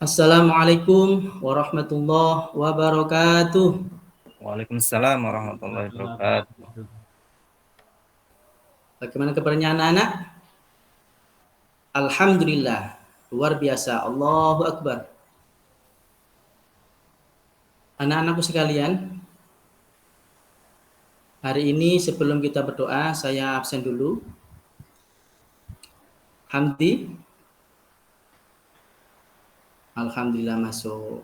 Assalamualaikum warahmatullahi wabarakatuh. Waalaikumsalam warahmatullahi wabarakatuh. Bagaimana kabarnya anak-anak? Alhamdulillah, luar biasa. Allahu Akbar. Anak-anakku sekalian, hari ini sebelum kita berdoa, saya absen dulu. Hamdi, alhamdulillah masuk.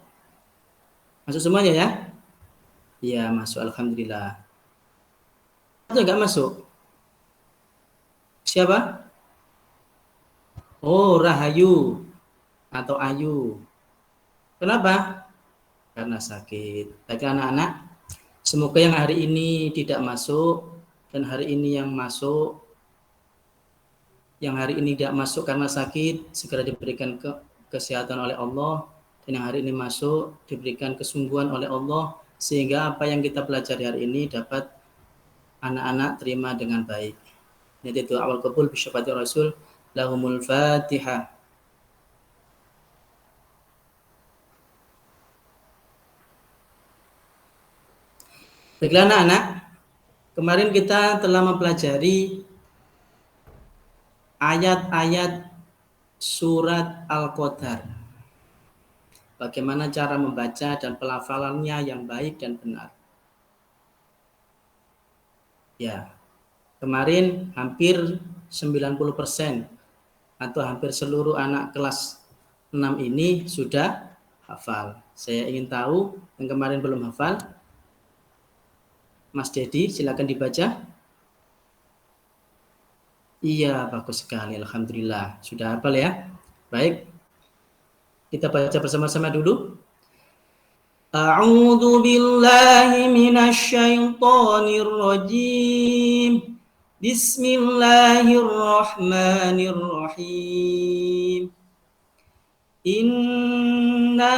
Masuk semuanya ya? Iya, masuk. Alhamdulillah. Atau enggak masuk? Siapa? Oh, Rahayu atau Ayu. Kenapa? Karena sakit. Bagi anak-anak, semoga yang hari ini tidak masuk dan hari ini yang masuk, yang hari ini tidak masuk karena sakit, segera diberikan kesehatan oleh Allah, dan yang hari ini masuk diberikan kesungguhan oleh Allah, sehingga apa yang kita pelajari hari ini dapat anak-anak terima dengan baik. Jadi itu awal qabul bisyafaati Rasul lahumul Fatihah. Baiklah anak-anak, kemarin kita telah mempelajari ayat-ayat surat Al-Qadar. Bagaimana cara membaca dan pelafalannya yang baik dan benar. Ya, kemarin hampir 90% atau hampir seluruh anak kelas 6 ini sudah hafal. Saya ingin tahu yang kemarin belum hafal. Mas Dedi, silakan dibaca. Iya, bagus sekali. Alhamdulillah. Sudah hafal ya? Baik. Kita baca bersama-sama dulu. A'udzu billahi minasy syaithanir rajim. Bismillahirrahmanirrahim. Inna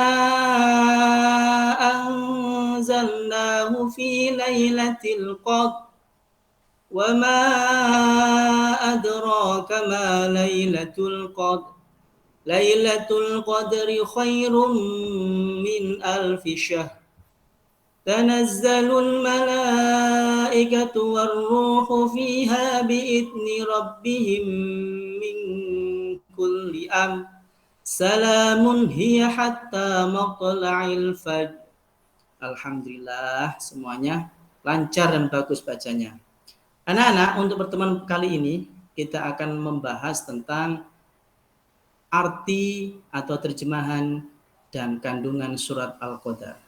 anzalnahu fi lailatul qadr wa ma adraka ma lailatul qadr. Lailatul qadri khairum min alfi syahr. Tanazzalul malaikatu warruhu fiha biidzni rabbihim min kulli amr. Salamun hiya hatta matla'il fajr. Alhamdulillah, semuanya lancar dan bagus bacanya. Anak-anak, untuk pertemuan kali ini kita akan membahas tentang arti atau terjemahan dan kandungan surat Al-Qadar.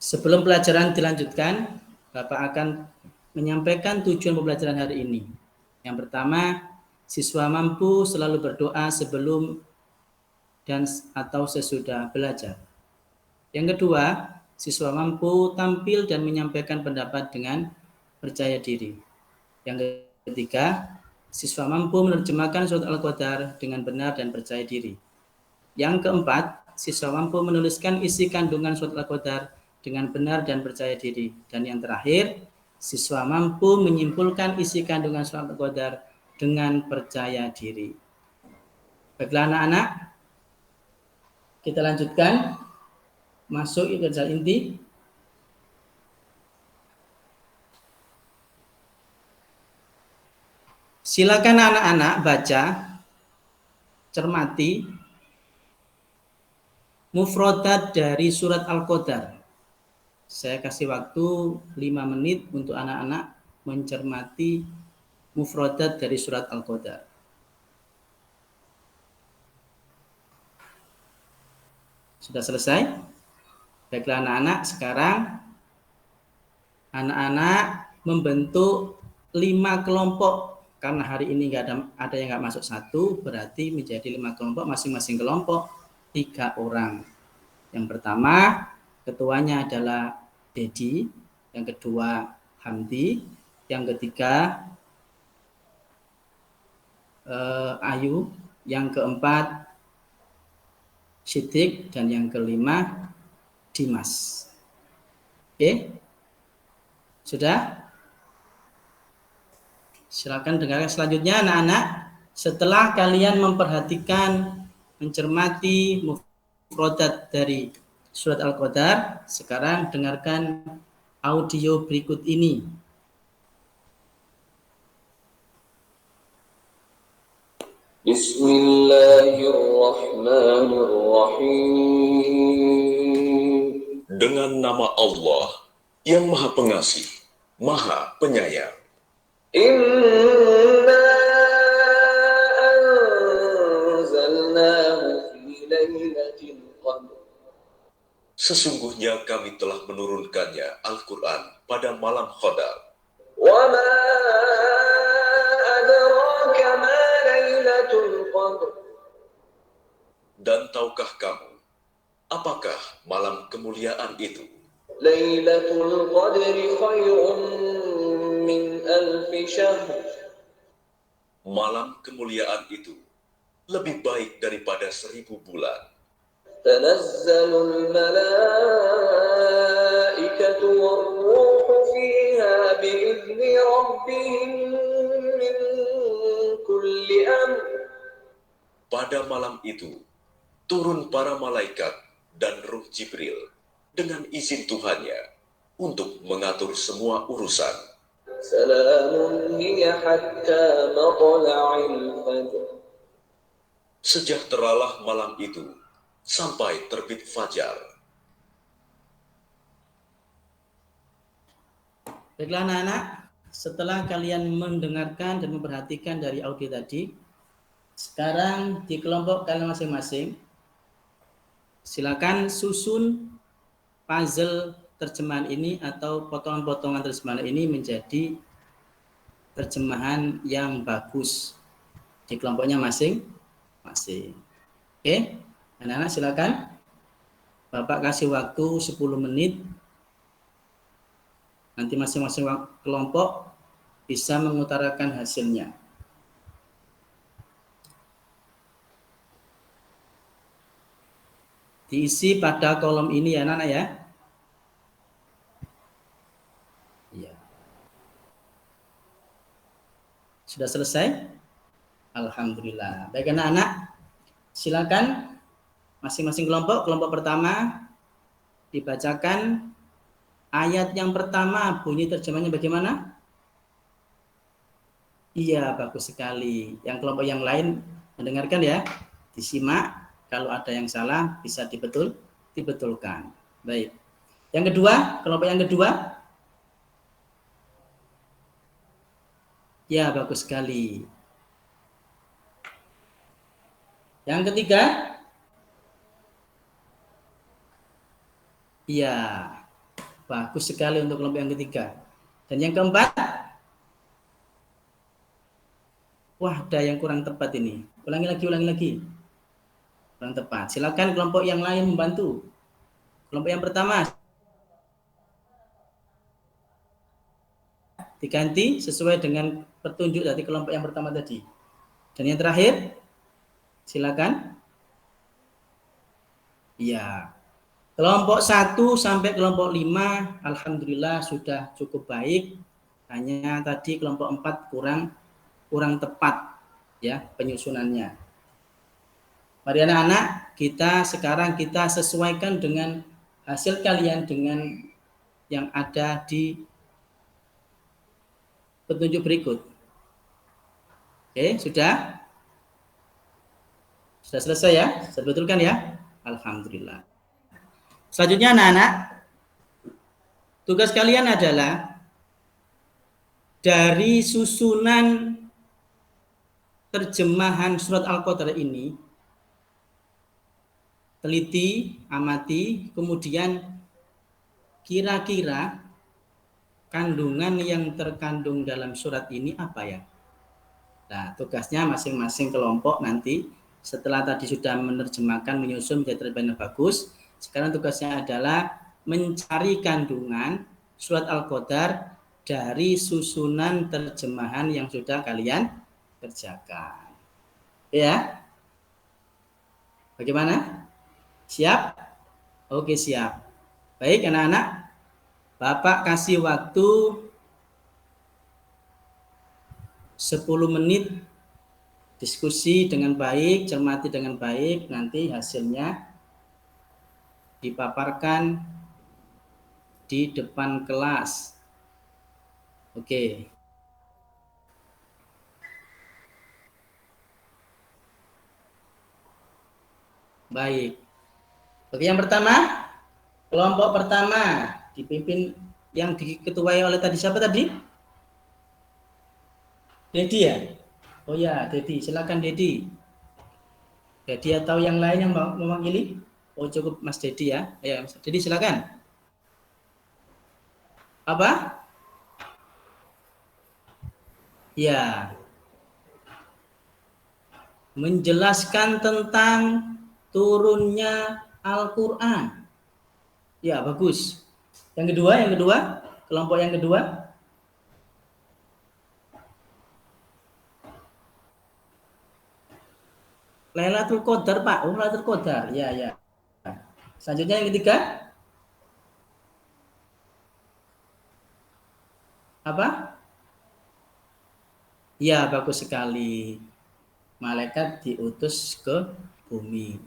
Sebelum pelajaran dilanjutkan, Bapak akan menyampaikan tujuan pembelajaran hari ini. Yang pertama, siswa mampu selalu berdoa sebelum dan atau sesudah belajar. Yang kedua, siswa mampu tampil dan menyampaikan pendapat dengan percaya diri. Yang ketiga, siswa mampu menerjemahkan surat Al-Qadar dengan benar dan percaya diri. Yang keempat, siswa mampu menuliskan isi kandungan surat Al-Qadar dengan benar dan percaya diri. Dan yang terakhir, siswa mampu menyimpulkan isi kandungan surat Al-Qadar dengan percaya diri. Baiklah anak-anak, kita lanjutkan masuk ke dasar inti. Silakan anak-anak baca, cermati mufradat dari surat Al-Qadar. Saya kasih waktu 5 menit untuk anak-anak mencermati mufradat dari surat Al-Qadar. Sudah selesai? Baiklah anak-anak, sekarang anak-anak membentuk 5 kelompok. Karena hari ini ada yang nggak masuk 1, berarti menjadi 5 kelompok, masing-masing kelompok 3 orang. Yang pertama, ketuanya adalah Dedi, yang kedua Hamdi, yang ketiga Ayu, yang keempat Siddiq, dan yang kelima Dimas. Oke? Sudah? Silakan dengarkan selanjutnya anak-anak. Setelah kalian memperhatikan, mencermati mufradat dari surat Al-Qadar, sekarang dengarkan audio berikut ini. Bismillahirrahmanirrahim. Dengan nama Allah yang Maha Pengasih, Maha Penyayang. Inna anzalnahu fi lailatul qadr. Sesungguhnya kami telah menurunkannya Al-Quran pada malam Qadar. Wa ma adraka ma lailatul qadr. Dan tahukah kamu apakah malam kemuliaan itu? Lailatul Qadri khairun min alfi syahr. Malam kemuliaan itu lebih baik daripada 1000 bulan. Tanazzalul malaikatu war-ruhu fiha bi'izni rabbihim min kulli amr. Pada malam itu turun para malaikat dan Ruh Jibril dengan izin Tuhannya untuk mengatur semua urusan. Salamun hiya hatta matla'il fajr. Sejahteralah malam itu sampai terbit fajar. Baiklah anak-anak, setelah kalian mendengarkan dan memperhatikan dari audio tadi, sekarang di kelompok kalian masing-masing, silakan susun puzzle terjemahan ini atau potongan-potongan terjemahan ini menjadi terjemahan yang bagus di kelompoknya masing-masing. Oke, anak-anak silakan. Bapak kasih waktu 10 menit. Nanti masing-masing kelompok bisa mengutarakan hasilnya. Diisi pada kolom ini ya anak-anak ya. Iya. Sudah selesai? Alhamdulillah. Baik anak-anak, silakan masing-masing kelompok. Kelompok pertama dibacakan ayat yang pertama, bunyi terjemahnya bagaimana? Iya, bagus sekali. Yang kelompok yang lain mendengarkan ya, disimak. Kalau ada yang salah bisa dibetulkan. Baik. Yang kedua, kelompok yang kedua. Ya, bagus sekali. Yang ketiga. Iya, bagus sekali untuk kelompok yang ketiga. Dan yang keempat. Wah, ada yang kurang tepat ini. Ulangi lagi. Kurang tepat. Silakan kelompok yang lain membantu. Kelompok yang pertama diganti sesuai dengan petunjuk dari kelompok yang pertama tadi. Dan yang terakhir, silakan. Iya. Kelompok 1 sampai kelompok 5, alhamdulillah sudah cukup baik. Hanya tadi kelompok 4 kurang tepat ya penyusunannya. Mari anak-anak, sekarang kita sesuaikan dengan hasil kalian dengan yang ada di petunjuk berikut. Oke, sudah? Sudah selesai ya? Sudah betulkan ya? Alhamdulillah. Selanjutnya anak-anak, tugas kalian adalah dari susunan terjemahan surat Al-Qadar ini, teliti, amati, kemudian kira-kira kandungan yang terkandung dalam surat ini apa ya? Nah, tugasnya masing-masing kelompok nanti setelah tadi sudah menerjemahkan, menyusun menjadi terjemahan yang bagus, sekarang tugasnya adalah mencari kandungan surat Al-Qadar dari susunan terjemahan yang sudah kalian kerjakan. Ya? Bagaimana? Siap? Oke, siap. Baik, anak-anak. Bapak kasih waktu 10 menit diskusi dengan baik, cermati dengan baik, nanti hasilnya dipaparkan di depan kelas. Oke. Baik. Oke, yang pertama, kelompok pertama dipimpin yang diketuai oleh tadi siapa tadi? Dedi ya? Oh ya, Dedi. Silakan Dedi. Dedi atau yang lain yang mewakili? Oh cukup Mas Dedi ya. Ya, Mas Dedi silakan. Apa? Ya. Menjelaskan tentang turunnya Al-Qur'an. Ya, bagus. Yang kedua, kelompok yang kedua. Lailatul Qadar, Pak. Oh, Lailatul Qadar. Ya, ya. Selanjutnya yang ketiga. Apa? Ya, bagus sekali. Malaikat diutus ke bumi.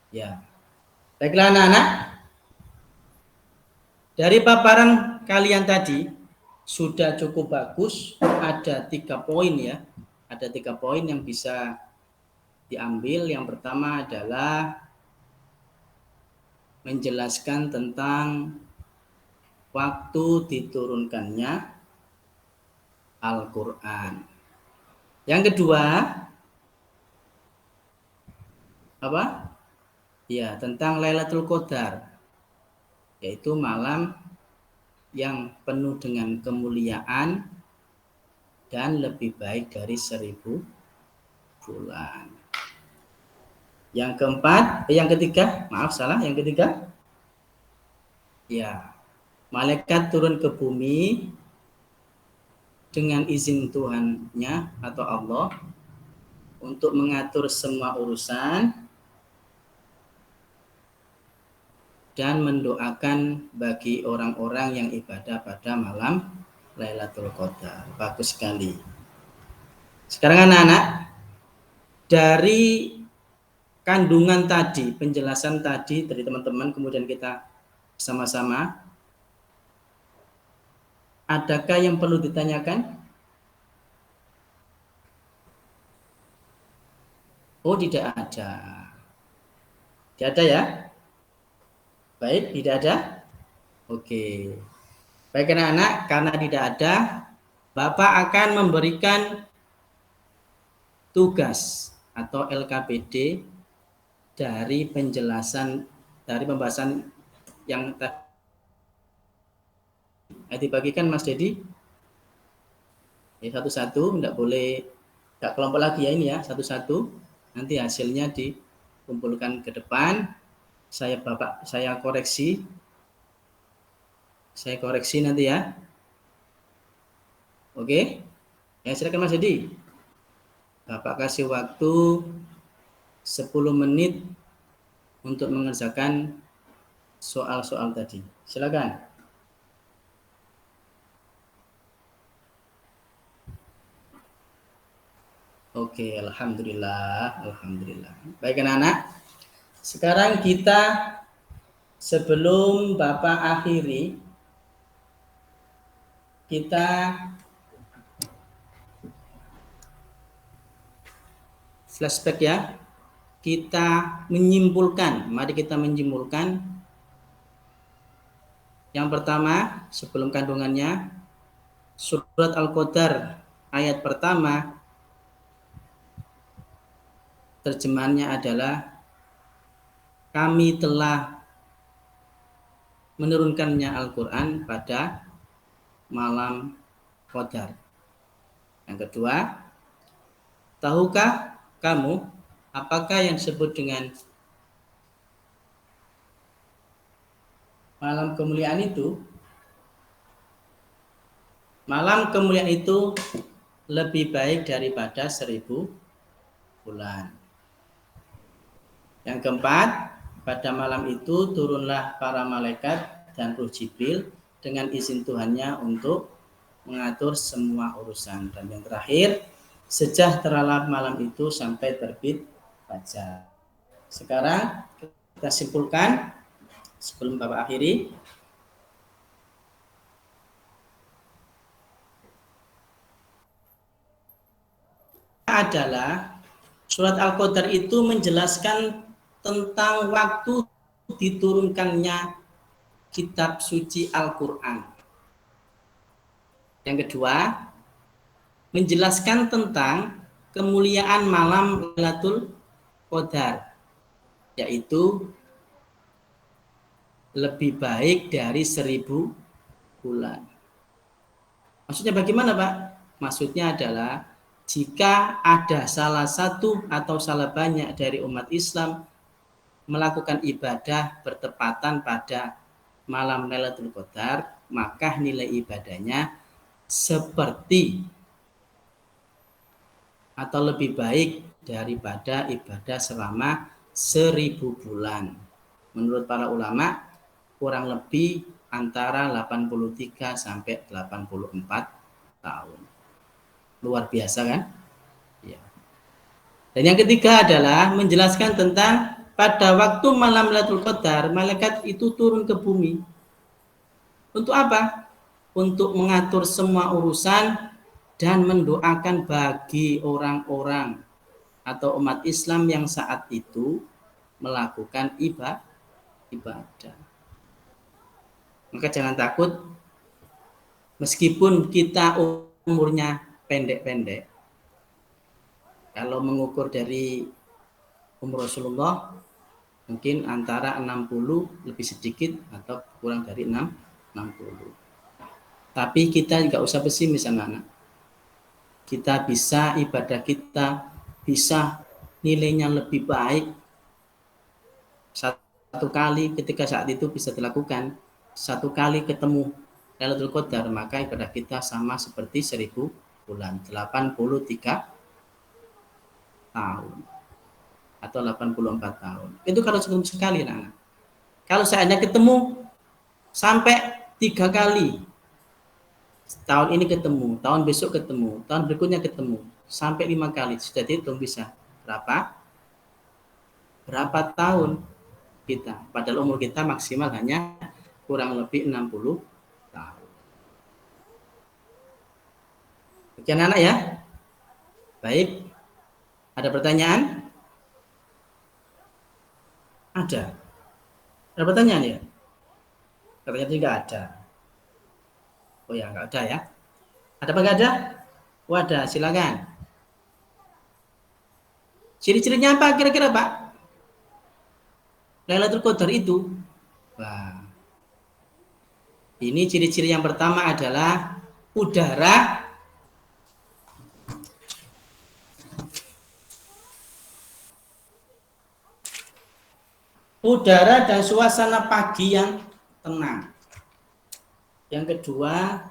Ya. Baiklah anak-anak. Dari paparan kalian tadi sudah cukup bagus. Ada 3 poin ya. Ada 3 poin yang bisa diambil. Yang pertama adalah menjelaskan tentang waktu diturunkannya Al-Qur'an. Yang kedua, apa? Ya, tentang Lailatul Qadar, yaitu malam yang penuh dengan kemuliaan dan lebih baik dari 1000 bulan. Yang ketiga, maaf salah, yang ketiga, ya, malaikat turun ke bumi dengan izin Tuhannya atau Allah untuk mengatur semua urusan dan mendoakan bagi orang-orang yang ibadah pada malam Lailatul Qadar. Bagus sekali. Sekarang anak-anak, dari kandungan tadi, penjelasan tadi dari teman-teman, kemudian kita sama-sama, adakah yang perlu ditanyakan? Oh, tidak ada. Tidak ada ya? Baik, tidak ada? Oke. Baik anak-anak, karena tidak ada, Bapak akan memberikan tugas atau LKPD dari penjelasan, dari pembahasan yang tadi dibagikan Mas Dedi. Ya, satu-satu, tidak boleh, tidak kelompok lagi ya ini ya, satu-satu. Nanti hasilnya dikumpulkan ke depan. Saya koreksi. Saya koreksi nanti ya. Oke. Ya, silakan Mas Dedi. Bapak kasih waktu 10 menit untuk mengerjakan soal-soal tadi. Silakan. Oke, alhamdulillah, alhamdulillah. Baik anak-anak. Sekarang kita, sebelum Bapak akhiri, kita flashback ya. Kita menyimpulkan, mari kita menyimpulkan. Yang pertama, sebelum kandungannya, surat Al-Qadar ayat pertama, terjemahannya adalah kami telah menurunkannya Al-Qur'an pada malam Qadar. Yang kedua, tahukah kamu apakah yang disebut dengan malam kemuliaan itu? Malam kemuliaan itu lebih baik daripada 1000 bulan. Yang keempat, pada malam itu turunlah para malaikat dan Ruh Jibril dengan izin Tuhannya untuk mengatur semua urusan. Dan yang terakhir, sejahteralah malam itu sampai terbit fajar. Sekarang kita simpulkan sebelum Bapak akhiri. Adalah surat Al-Qadar itu menjelaskan tentang waktu diturunkannya kitab suci Al-Quran. Yang kedua, menjelaskan tentang kemuliaan malam Lailatul Qadar, yaitu lebih baik dari 1000 bulan. Maksudnya bagaimana, Pak? Maksudnya adalah jika ada salah satu atau salah banyak dari umat Islam melakukan ibadah bertepatan pada malam Lailatul Qadar, maka nilai ibadahnya seperti atau lebih baik daripada ibadah selama 1000 bulan. Menurut para ulama, kurang lebih antara 83 sampai 84 tahun. Luar biasa kan? Ya. Dan yang ketiga adalah menjelaskan tentang pada waktu malam Lailatul Qadar, malaikat itu turun ke bumi. Untuk apa? Untuk mengatur semua urusan dan mendoakan bagi orang-orang atau umat Islam yang saat itu melakukan ibadah. Maka jangan takut, meskipun kita umurnya pendek-pendek, kalau mengukur dari umur Rasulullah mungkin antara 60 lebih sedikit atau kurang dari 60. Tapi kita nggak usah pesimis anak-anak. Kita bisa, ibadah kita bisa nilainya lebih baik satu kali ketika saat itu bisa dilakukan. Satu kali ketemu Lailatul Qadar, maka ibadah kita sama seperti 1000 bulan, 83 tahun atau 84 tahun. Itu kalau sekali, nah. Kalau seandainya ketemu sampai 3 kali, tahun ini ketemu, tahun besok ketemu, tahun berikutnya ketemu, sampai 5 kali, sudah dihitung bisa berapa tahun kita. Padahal umur kita maksimal hanya kurang lebih 60 tahun. Oke anak-anak ya. Baik. Ada pertanyaan? Ada. Ada pertanyaan ya? Katanya tidak ada. Oh ya, nggak ada ya. Ada apa nggak ada? Oh ada, silakan. Ciri-cirinya apa kira-kira Pak? Lailatul Qadar itu. Wah. Ini ciri-ciri yang pertama adalah udara dan suasana pagi yang tenang. Yang kedua,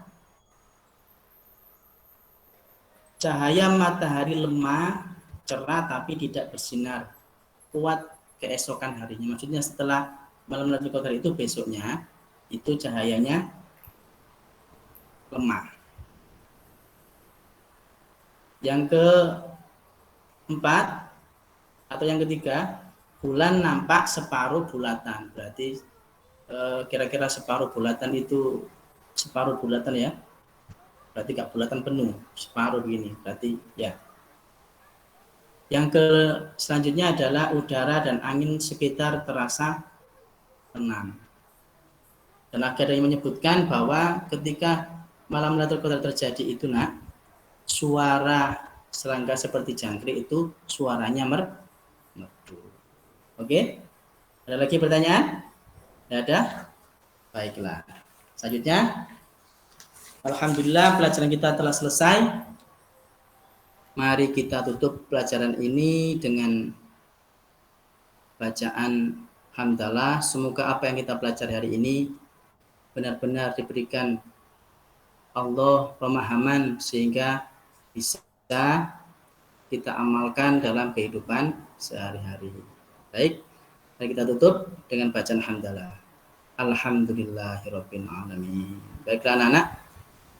cahaya matahari lemah, cerah tapi tidak bersinar, kuat keesokan harinya. Maksudnya setelah malam Lailatul Qadar itu besoknya itu cahayanya lemah. Yang keempat atau yang ketiga, bulan nampak separuh bulatan. Berarti kira-kira separuh bulatan itu separuh bulatan ya. Berarti nggak bulatan penuh, separuh begini. Berarti ya. Yang selanjutnya adalah udara dan angin sekitar terasa tenang. Dan akhirnya menyebutkan bahwa ketika malam Lailatul Qadar terjadi itu nak, suara serangga seperti jangkrik itu suaranya merdu. Oke? Ada lagi pertanyaan? Tidak ada? Baiklah. Selanjutnya, alhamdulillah pelajaran kita telah selesai. Mari kita tutup pelajaran ini dengan bacaan hamdalah. Semoga apa yang kita pelajari hari ini benar-benar diberikan Allah pemahaman sehingga bisa kita amalkan dalam kehidupan sehari-hari. Baik, mari kita tutup dengan bacaan hamdalah. Alhamdulillahirabbil alamin. Baiklah anak-anak,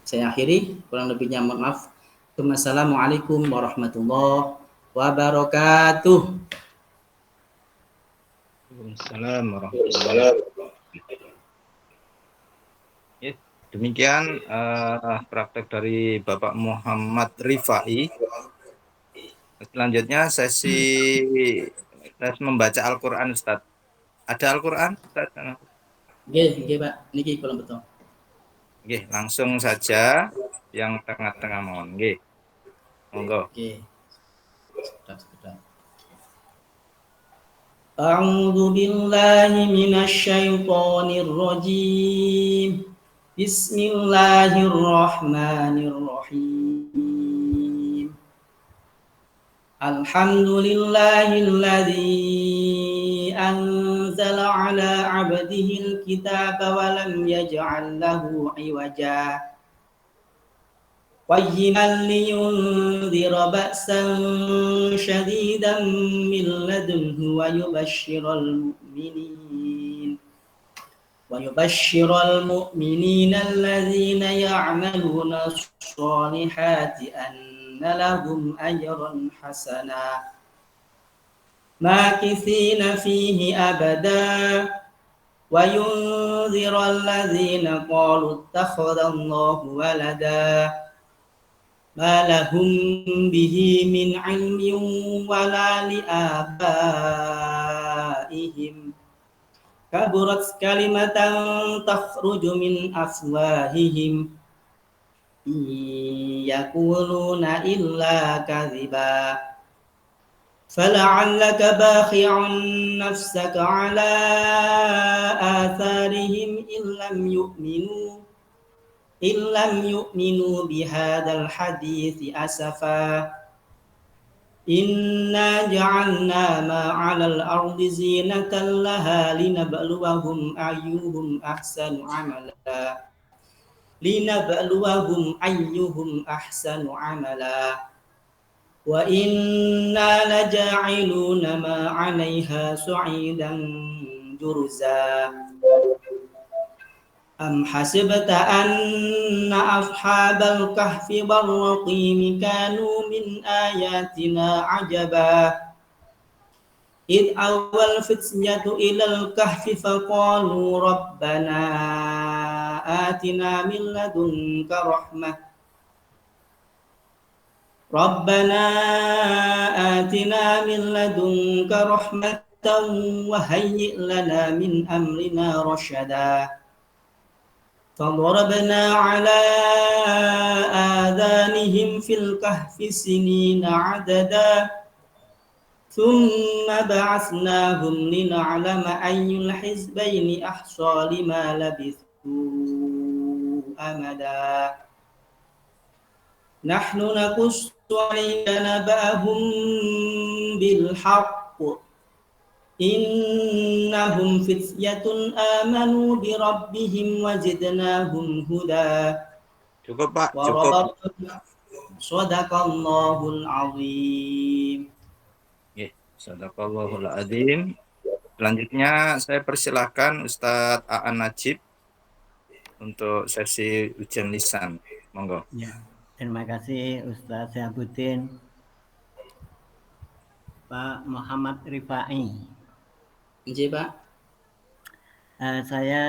Saya akhiri, kurang lebihnya mohon maaf. Wassalamualaikum warahmatullahi wabarakatuh. Waalaikumsalam warahmatullahi wabarakatuh. Ya, demikian praktek dari Bapak Muhammad Rifai. Selanjutnya sesi membaca Al-Quran, Ustaz. Ada Al-Quran, Ustaz? Oke, Pak. Niki kalau betul. Oke, langsung saja yang tengah-tengah mohon. Oke, monggo. Oke. Sudah. A'udzu billahi minasy syaithanir rajim. Bismillahirrahmanirrahim. Alhamdulillahilladzi anzala ala 'abdihil kitaba wa lam yaj'al lahu 'iwaja. قيما لينذر بأسا شديدا من لدنه ويبشر المؤمنين الذين يعملون الصالحات أن لهم أجرا حسنا ماكثين فيه أبدا وينذر الذين قالوا اتخذ الله ولدا ما لهم به من علم ولا لآبائهم كبرت كلمة تخرج من أفواههم إن يقولون إلا كذبا فلعلك باخع نفسك على آثارهم إن لم يؤمنوا بهذا الحديث أسفا إنا جعلنا ما على الأرض زينة لها لنبلوهم أيهم أحسن عملا وإنا لجاعلون ما عليها صعيدا جرزا أم حسبت أن أصحاب الكهف والرقيم كانوا من آياتنا عجبا إذ أوى الفتية إلى الكهف فقالوا ربنا آتنا من لدنك رحمة وهيئ لنا من أمرنا رشدا فضربنا على آذانهم في الكهف سنين عددا ثم بعثناهم لنعلم أي الحزبين أحصى لما لبثوا أمدا نحن نقص عليك نبأهم بالحق Innahum fityatun amanu bi rabbihim wazidnahum huda. Cukup Pak, cukup. Shadaqallahul azim. Nggih, shadaqallahul azim. Selanjutnya saya persilahkan Ustadz Aan Najib untuk sesi ujian lisan. Monggo. Ya, terima kasih Ustadz Syahabuddin. Pak Muhammad Rifai. Iya, Pak. Saya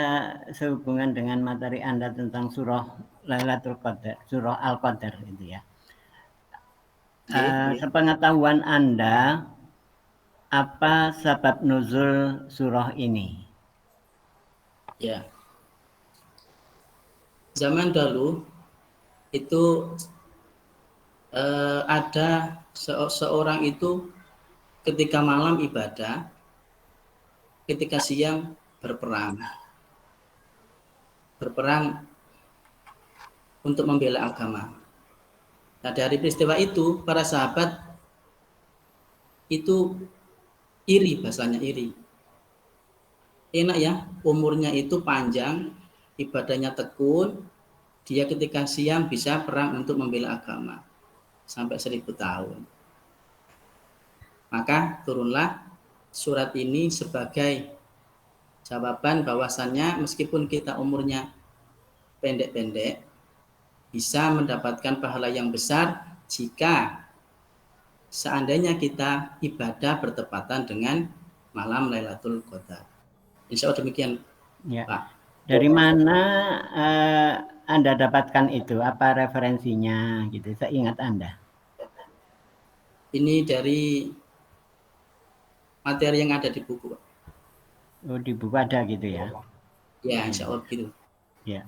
sehubungan dengan materi Anda tentang surah Lailatul Qadar, surah Al-Qadar itu ya. Sepengetahuan Anda, apa sebab nuzul surah ini? Ya. Zaman dahulu itu ada seorang itu ketika malam ibadah, ketika siang berperang untuk membela agama. Nah, dari peristiwa itu para sahabat itu iri, bahasanya iri. Enak ya, umurnya itu panjang, ibadahnya tekun, dia ketika siang bisa perang untuk membela agama sampai 1000 tahun. Maka turunlah surat ini sebagai jawaban bahwasannya meskipun kita umurnya pendek-pendek, bisa mendapatkan pahala yang besar jika seandainya kita ibadah bertepatan dengan malam Lailatul Qadar. Insya Allah demikian, Ya. Pak. Dari mana Anda dapatkan itu? Apa referensinya gitu? Seingat Anda. Ini dari materi yang ada di buku, Pak. Oh, di buku ada gitu ya? Ya, insya Allah begitu. Ya.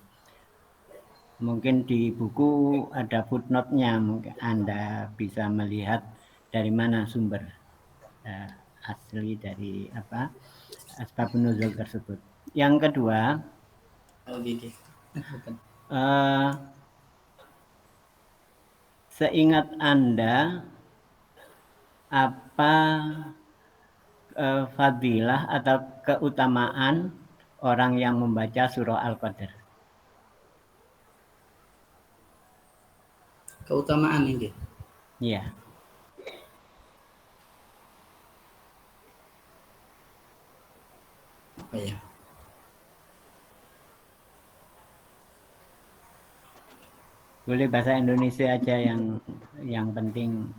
Mungkin di buku ada footnote-nya, mungkin Anda bisa melihat dari mana sumber asli dari apa asbabun nuzul tersebut. Yang kedua, Oh, gitu. Bukan. Seingat Anda, apa fadilah atau keutamaan orang yang membaca surah Al-Qadar? Keutamaan ini. Iya. Apa ya? Boleh bahasa Indonesia aja yang penting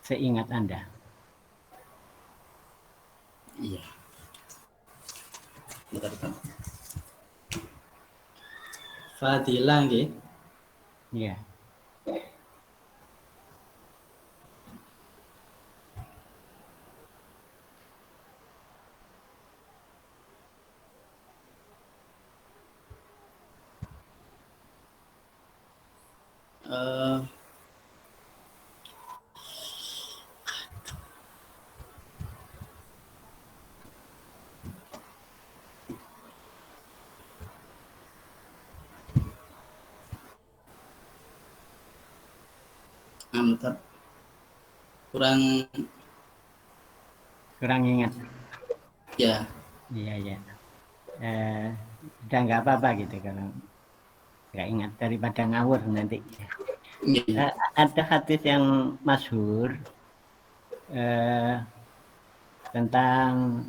seingat Anda. Iya. Bentar. Fadilah nggih. Iya. Bentar. Kurang ingat. ya. Iya. Udah nggak apa-apa gitu kalau nggak ingat, daripada ngawur nanti. Iya. Ada hadis yang masyhur tentang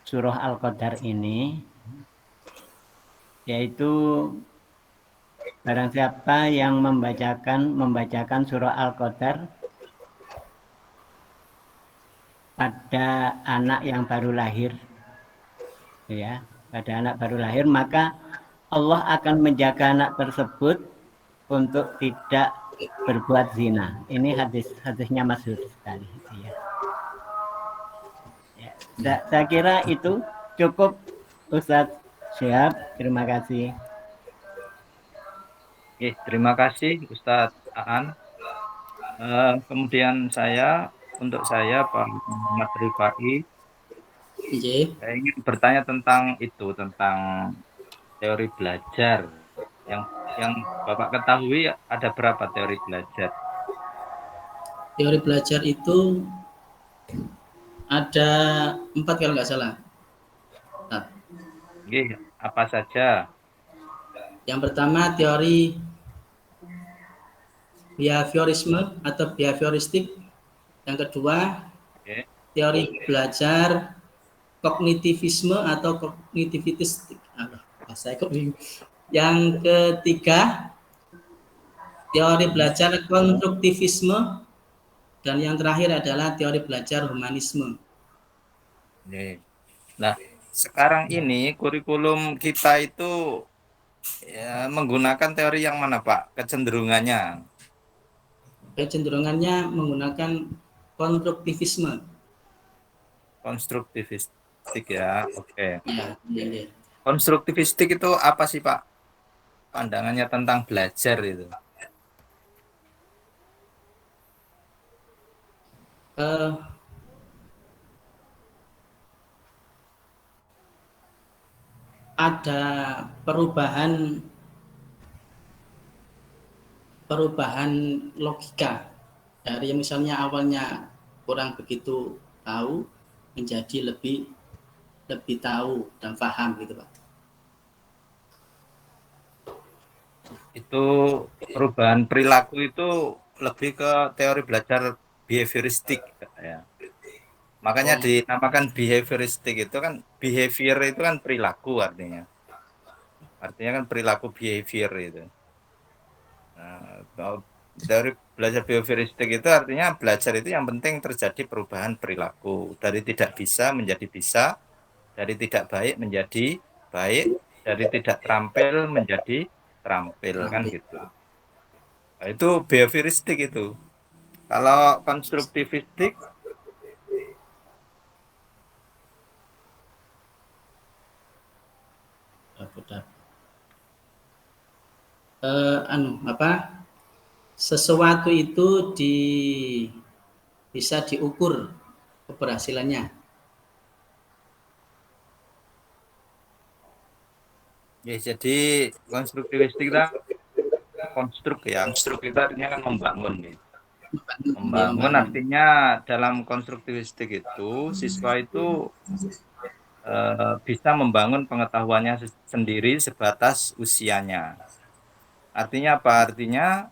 surah Al-Qadar ini, yaitu barang siapa yang membacakan surah Al-Qadar pada anak yang baru lahir, ya, pada anak baru lahir, maka Allah akan menjaga anak tersebut untuk tidak berbuat zina. Ini hadisnya masyhur sekali. Ya. Saya kira itu cukup, Ustadz Syihab. Terima kasih. Oke, terima kasih Ustadz Aan. Kemudian untuk saya Pak Muhammad Rifai, saya ingin bertanya tentang teori belajar. Yang Bapak ketahui ada berapa teori belajar? Teori belajar itu ada 4 kalau nggak salah. Oke, apa saja? Yang pertama teori behaviorisme atau behavioristik. Yang kedua teori belajar kognitivisme atau kognitivitistik. Yang ketiga teori belajar konstruktivisme, dan yang terakhir adalah teori belajar humanisme. Nah, sekarang ini kurikulum kita itu ya, menggunakan teori yang mana, Pak? Kecenderungannya menggunakan konstruktivisme. Konstruktivistik ya, oke. Ya. Konstruktivistik itu apa sih, Pak? Pandangannya tentang belajar itu? Ada perubahan logika dari yang misalnya awalnya kurang begitu tahu menjadi lebih tahu dan paham gitu, Pak. Itu perubahan perilaku itu lebih ke teori belajar behavioristik ya. Makanya dinamakan behavioristik, itu kan behavior itu kan perilaku artinya. Artinya kan perilaku behavior itu. Nah, kalau dari belajar behavioristik itu artinya belajar itu yang penting terjadi perubahan perilaku dari tidak bisa menjadi bisa, dari tidak baik menjadi baik, dari tidak terampil menjadi terampil kan Terampil. gitu. Nah, itu behavioristik itu. Kalau konstruktivistik Sesuatu itu bisa diukur keberhasilannya. ya, jadi konstruktivistik itu konstruk ya. Konstruk itu artinya kan membangun gitu. Membangun artinya dalam konstruktivistik itu siswa itu bisa membangun pengetahuannya sendiri sebatas usianya. Artinya apa? Artinya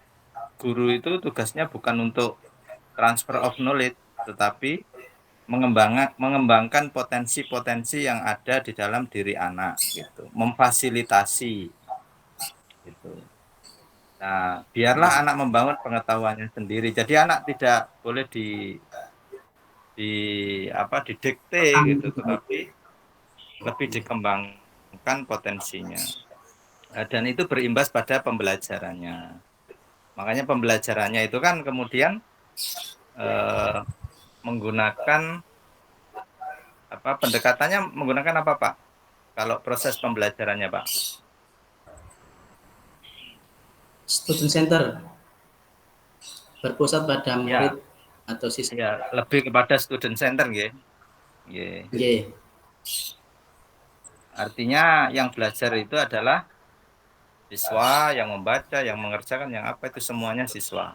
guru itu tugasnya bukan untuk transfer of knowledge, tetapi mengembangkan potensi-potensi yang ada di dalam diri anak, gitu, memfasilitasi, gitu. Nah, biarlah anak membangun pengetahuannya sendiri. Jadi anak tidak boleh didikte gitu, tetapi lebih dikembangkan potensinya. Dan itu berimbas pada pembelajarannya. Makanya pembelajarannya itu kan kemudian menggunakan pendekatannya menggunakan apa, Pak? Kalau proses pembelajarannya, Pak? Student center berpusat pada murid Ya, atau siswa. ya, lebih kepada student center, nggih. Nggih. Nggih. Artinya yang belajar itu adalah siswa, yang membaca, yang mengerjakan, yang apa itu semuanya siswa.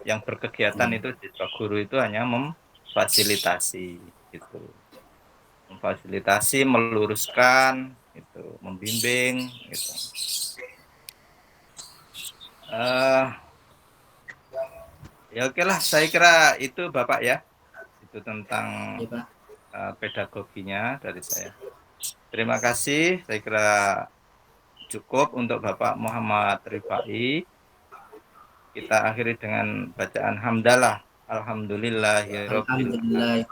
Yang berkegiatan itu siswa, guru itu hanya memfasilitasi gitu. Memfasilitasi, meluruskan, gitu, membimbing gitu. Ya oke lah, saya kira itu Bapak ya. Itu tentang Ya, Pak. pedagoginya dari saya. Terima kasih, saya kira cukup untuk Bapak Muhammad Rifai. Kita akhiri dengan bacaan hamdalah. Alhamdulillahirabbil Alhamdulillah.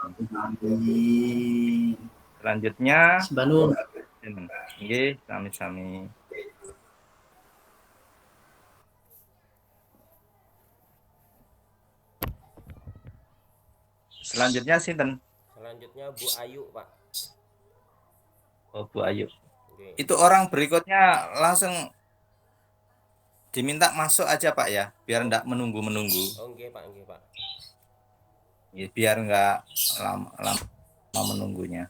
Selanjutnya, Sebanun. nggih, sami-sami. Selanjutnya sinten? Selanjutnya Bu Ayu, Pak. Oh, Bu Ayu. Oke. Itu orang berikutnya langsung diminta masuk aja, Pak ya, biar enggak menunggu-menunggu. Oh, nggih, Pak, nggih, Pak. Ya, biar enggak lama menunggunya.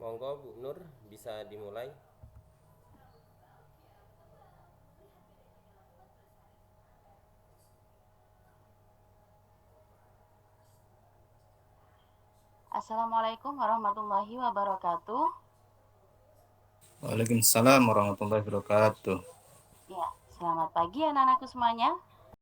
Monggo Bu Nur bisa dimulai. Assalamualaikum warahmatullahi wabarakatuh. Waalaikumsalam warahmatullahi wabarakatuh. Ya, selamat pagi anak-anakku semuanya.